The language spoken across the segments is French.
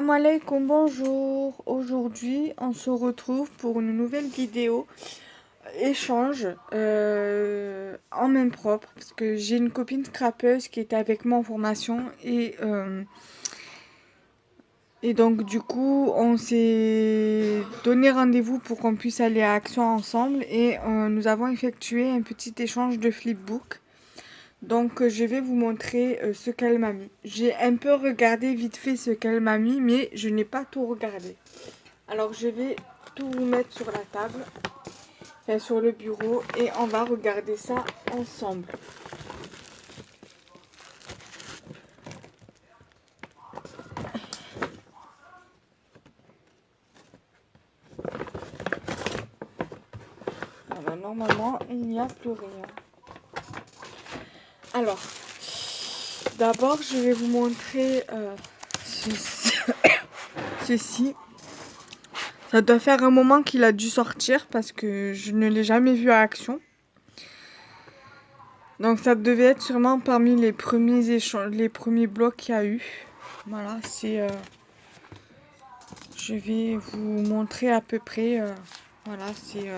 Salam alaikum, bonjour. Aujourd'hui, on se retrouve pour une nouvelle vidéo échange en main propre parce que j'ai une copine scrapeuse qui était avec moi en formation et donc du coup on s'est donné rendez-vous pour qu'on puisse aller à Action ensemble et nous avons effectué un petit échange de flipbook. Donc je vais vous montrer ce qu'elle m'a mis. J'ai un peu regardé vite fait ce qu'elle m'a mis, mais je n'ai pas tout regardé. Alors je vais tout vous mettre sur la table, enfin sur le bureau, et on va regarder ça ensemble. Alors normalement il n'y a plus rien. Alors, d'abord je vais vous montrer ceci. Ça doit faire un moment qu'il a dû sortir parce que je ne l'ai jamais vu à Action. Donc ça devait être sûrement parmi les premiers échanges, les premiers blocs qu'il y a eu. Voilà, c'est... je vais vous montrer à peu près... voilà, c'est...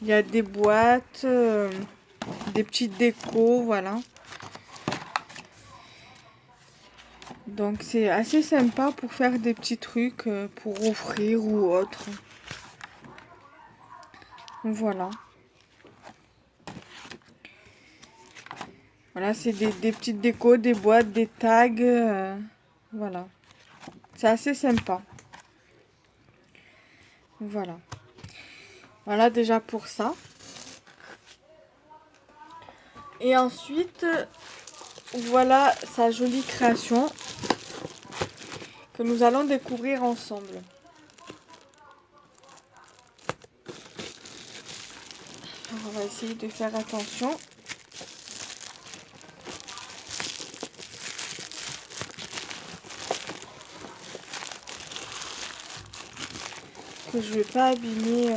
il y a des boîtes, des petites décos, voilà. Donc c'est assez sympa pour faire des petits trucs, pour offrir ou autre. Voilà. Voilà, c'est des petites décos, des boîtes, des tags, voilà. C'est assez sympa. Voilà. Voilà déjà pour ça. Et ensuite, voilà sa jolie création que nous allons découvrir ensemble. Alors, on va essayer de faire attention. Que je ne vais pas abîmer...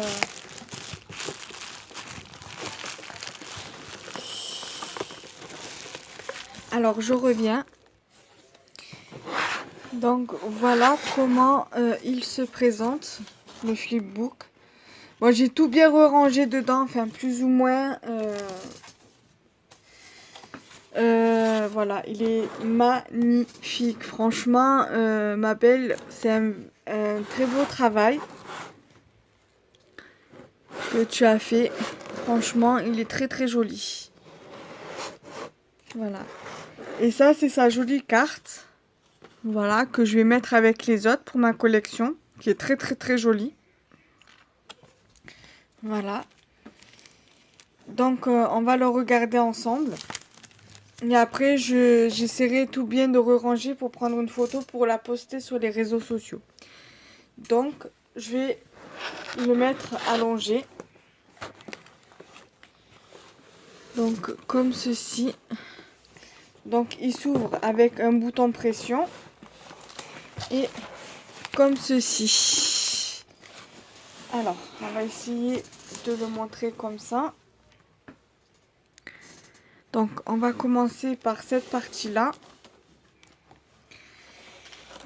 Alors, je reviens. Donc, voilà comment il se présente, le flipbook. Moi, j'ai tout bien rangé dedans, enfin, plus ou moins. Voilà, il est magnifique. Franchement, ma belle, c'est un très beau travail que tu as fait. Franchement, il est très très joli. Voilà. Et ça, c'est sa jolie carte. Voilà, que je vais mettre avec les autres pour ma collection, qui est très très très jolie. Voilà. Donc, on va le regarder ensemble. Et après, j'essaierai tout bien de ranger pour prendre une photo pour la poster sur les réseaux sociaux. Donc, je vais le mettre allongé. Donc, comme ceci. Donc, il s'ouvre avec un bouton pression. Et comme ceci. Alors, on va essayer de le montrer comme ça. Donc, on va commencer par cette partie-là.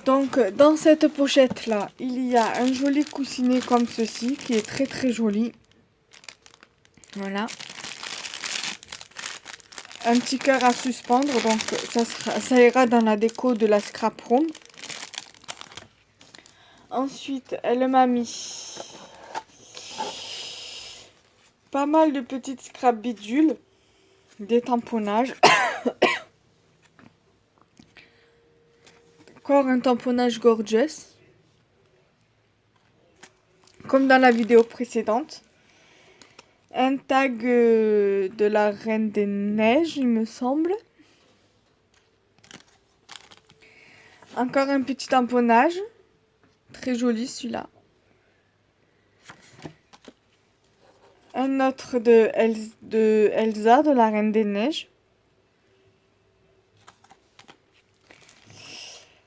Donc, dans cette pochette-là, il y a un joli coussinet comme ceci, qui est très très joli. Voilà. Un petit cœur à suspendre, donc ça ira dans la déco de la scrap room. Ensuite, elle m'a mis pas mal de petites scrap bidules, des tamponnages. Encore un tamponnage gorgeous, comme dans la vidéo précédente. Un tag de la Reine des Neiges, il me semble. Encore un petit tamponnage. Très joli celui-là. Un autre de Elsa, de la Reine des Neiges.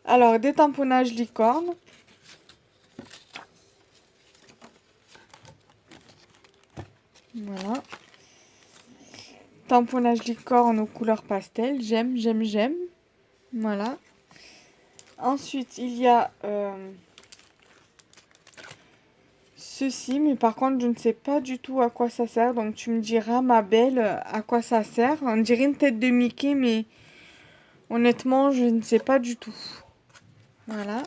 Alors, des tamponnages licorne. Voilà. Tamponnage licorne aux couleurs pastel. J'aime, j'aime, j'aime. Voilà. Ensuite, il y a ceci, mais par contre, je ne sais pas du tout à quoi ça sert. Donc, tu me diras, ma belle, à quoi ça sert. On dirait une tête de Mickey, mais honnêtement, je ne sais pas du tout. Voilà.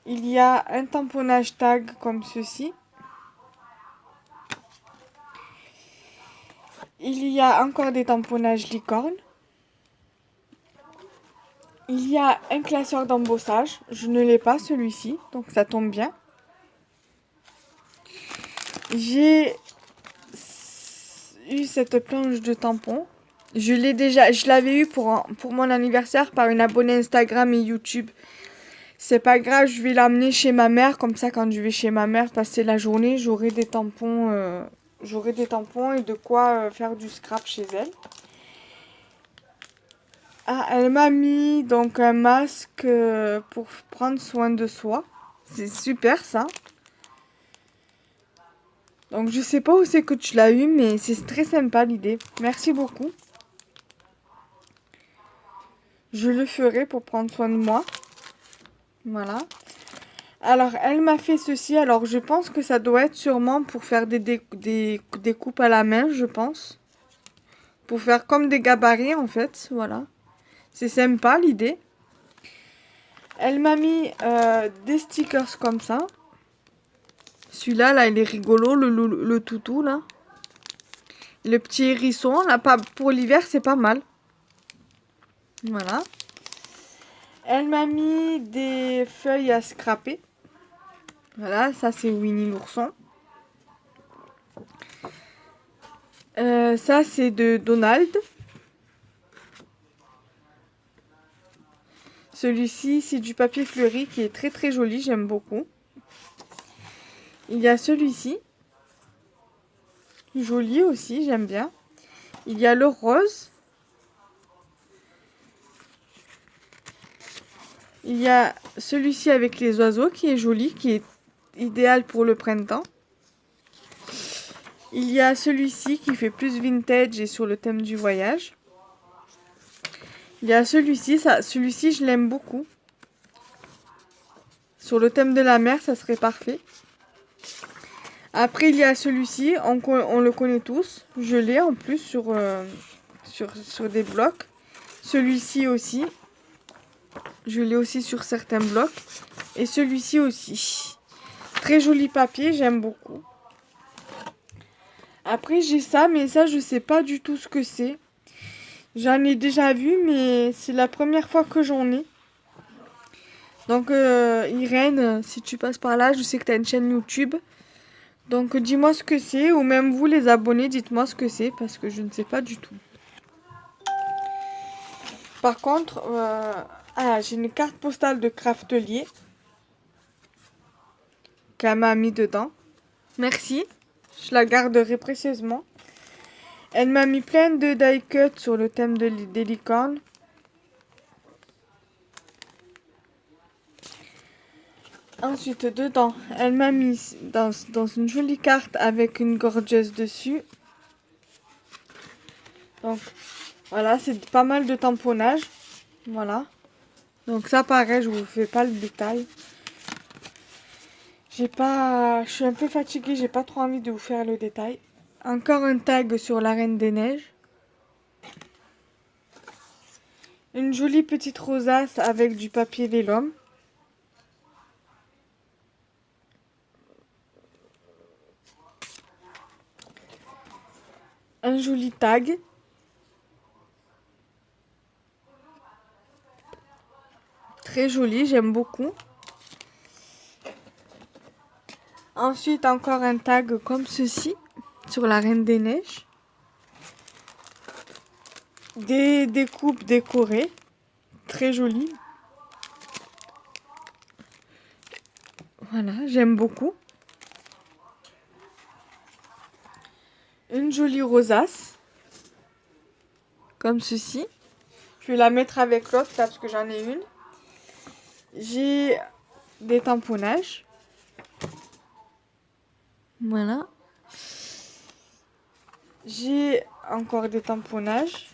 Il y a un tamponnage tag comme ceci. Il y a encore des tamponnages licorne. Il y a un classeur d'embossage. Je ne l'ai pas celui-ci, donc ça tombe bien. J'ai eu cette planche de tampons. Je l'avais eu pour mon anniversaire par une abonnée Instagram et YouTube. C'est pas grave, je vais l'amener chez ma mère. Comme ça, quand je vais chez ma mère passer la journée, j'aurai des tampons et de quoi faire du scrap chez elle. Ah, elle m'a mis donc un masque pour prendre soin de soi. C'est super ça. Donc je sais pas où c'est que tu l'as eu, mais c'est très sympa l'idée. Merci beaucoup. Je le ferai pour prendre soin de moi. Voilà. Alors elle m'a fait ceci. Alors je pense que ça doit être sûrement pour faire des coupes à la main, je pense. Pour faire comme des gabarits en fait. Voilà. C'est sympa l'idée. Elle m'a mis des stickers comme ça. Celui-là, là, il est rigolo, le toutou, là. Le petit hérisson, là, pour l'hiver, c'est pas mal. Voilà. Elle m'a mis des feuilles à scraper. Voilà, ça, c'est Winnie l'ourson. Ça, c'est de Donald. Celui-ci, c'est du papier fleuri qui est très très joli, j'aime beaucoup. Il y a celui-ci. Joli aussi, j'aime bien. Il y a le rose. Il y a celui-ci avec les oiseaux qui est joli, qui est idéal pour le printemps. Il y a celui-ci qui fait plus vintage et sur le thème du voyage. Il y a celui-ci, celui-ci je l'aime beaucoup. Sur le thème de la mer, ça serait parfait. Après, il y a celui-ci, on le connaît tous. Je l'ai en plus sur des blocs. Celui-ci aussi. Je l'ai aussi sur certains blocs. Et celui-ci aussi. Très joli papier, j'aime beaucoup. Après, j'ai ça, mais ça, je sais pas du tout ce que c'est. J'en ai déjà vu, mais c'est la première fois que j'en ai. Donc, Irène, si tu passes par là, je sais que tu as une chaîne YouTube. Donc, dis-moi ce que c'est, ou même vous, les abonnés, dites-moi ce que c'est, parce que je ne sais pas du tout. Par contre, j'ai une carte postale de Craftelier qu'elle m'a mis dedans. Merci, je la garderai précieusement. Elle m'a mis plein de die cuts sur le thème des licornes. Ensuite, dedans, elle m'a mis dans une jolie carte avec une gorgeuse dessus. Donc, voilà, c'est pas mal de tamponnage. Voilà. Donc ça, pareil, je vous fais pas le détail. Je suis un peu fatiguée, j'ai pas trop envie de vous faire le détail. Encore un tag sur la Reine des Neiges. Une jolie petite rosace avec du papier vélum. Un joli tag. Très joli, j'aime beaucoup. Ensuite, encore un tag comme ceci sur la Reine des Neiges. Des découpes décorées. Très jolies. Voilà, j'aime beaucoup. Une jolie rosace. Comme ceci. Je vais la mettre avec l'autre là parce que j'en ai une. J'ai des tamponnages. Voilà. J'ai encore des tamponnages.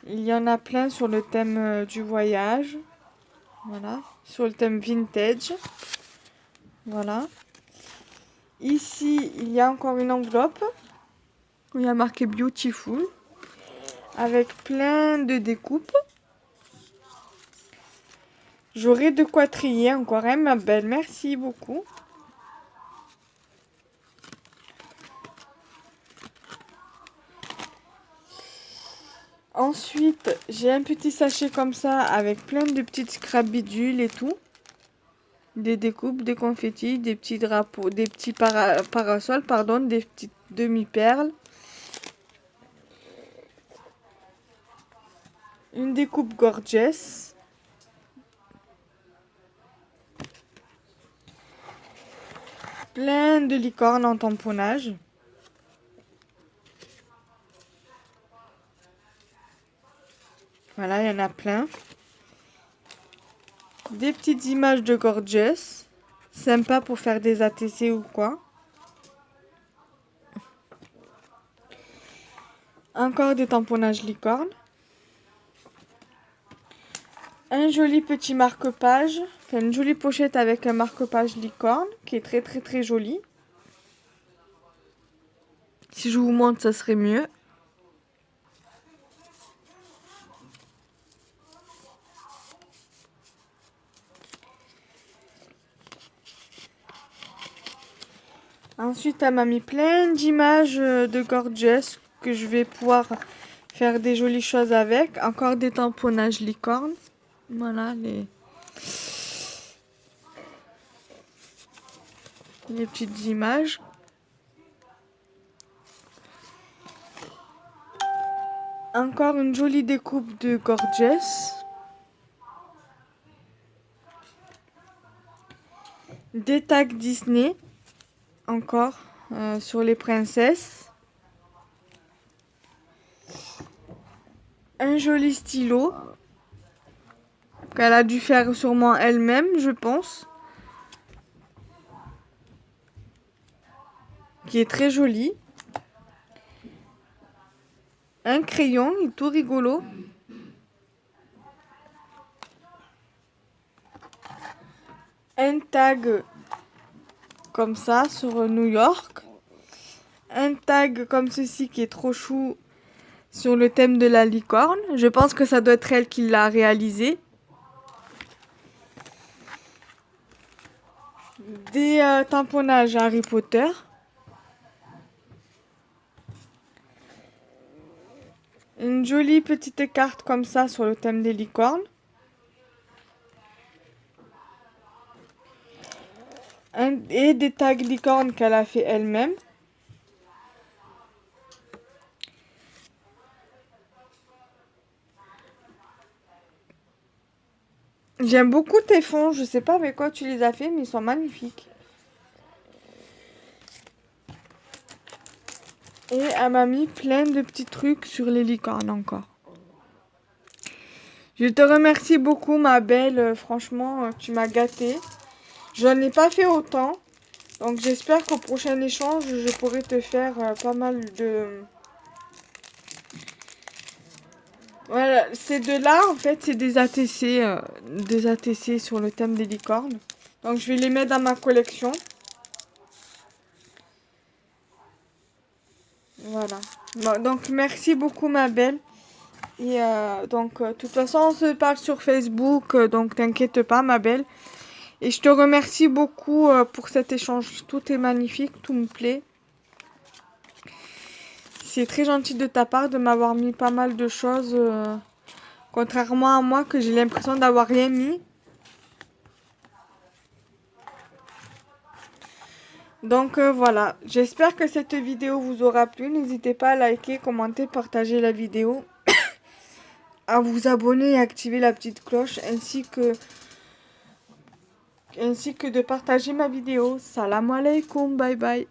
Il y en a plein sur le thème du voyage. Voilà. Sur le thème vintage. Voilà. Ici, il y a encore une enveloppe où il y a marqué Beautiful avec plein de découpes. J'aurai de quoi trier encore, hein, ma belle. Merci beaucoup. Ensuite, j'ai un petit sachet comme ça avec plein de petites scrap bidules et tout. Des découpes, des confettis, des petits drapeaux, des petits parasols, pardon, des petites demi-perles. Une découpe gorgeous. Plein de licornes en tamponnage. Voilà, il y en a plein. Des petites images de gorgeous. Sympa pour faire des ATC ou quoi. Encore des tamponnages licorne. Un joli petit marque-page. Enfin, une jolie pochette avec un marque-page licorne qui est très joli. Si je vous montre, ça serait mieux. Ensuite, elle m'a mis plein d'images de gorgeous que je vais pouvoir faire des jolies choses avec. Encore des tamponnages licorne. Voilà les petites images. Encore une jolie découpe de gorgeous. Des tags Disney. Encore sur les princesses. Un joli stylo qu'elle a dû faire sûrement elle-même, je pense. Qui est très joli. Un crayon, il est tout rigolo. Un tag comme ça sur New York. Un tag comme ceci qui est trop chou sur le thème de la licorne. Je pense que ça doit être elle qui l'a réalisé. Des tamponnages Harry Potter. Une jolie petite carte comme ça sur le thème des licornes. Et des tags licornes qu'elle a fait elle-même. J'aime beaucoup tes fonds. Je sais pas avec quoi tu les as fait, mais ils sont magnifiques. Et elle m'a mis plein de petits trucs sur les licornes encore. Je te remercie beaucoup, ma belle. Franchement, tu m'as gâtée. Je n'en ai pas fait autant. Donc j'espère qu'au prochain échange, je pourrai te faire pas mal de... Voilà, ces deux-là, en fait, c'est des ATC sur le thème des licornes. Donc je vais les mettre dans ma collection. Voilà. Bon, donc merci beaucoup, ma belle. Et de toute façon, on se parle sur Facebook, donc t'inquiète pas, ma belle. Et je te remercie beaucoup pour cet échange. Tout est magnifique, tout me plaît. C'est très gentil de ta part de m'avoir mis pas mal de choses, contrairement à moi que j'ai l'impression d'avoir rien mis. Donc voilà, j'espère que cette vidéo vous aura plu. N'hésitez pas à liker, commenter, partager la vidéo, à vous abonner et activer la petite cloche, ainsi que de partager ma vidéo. Salam alaikum, bye bye.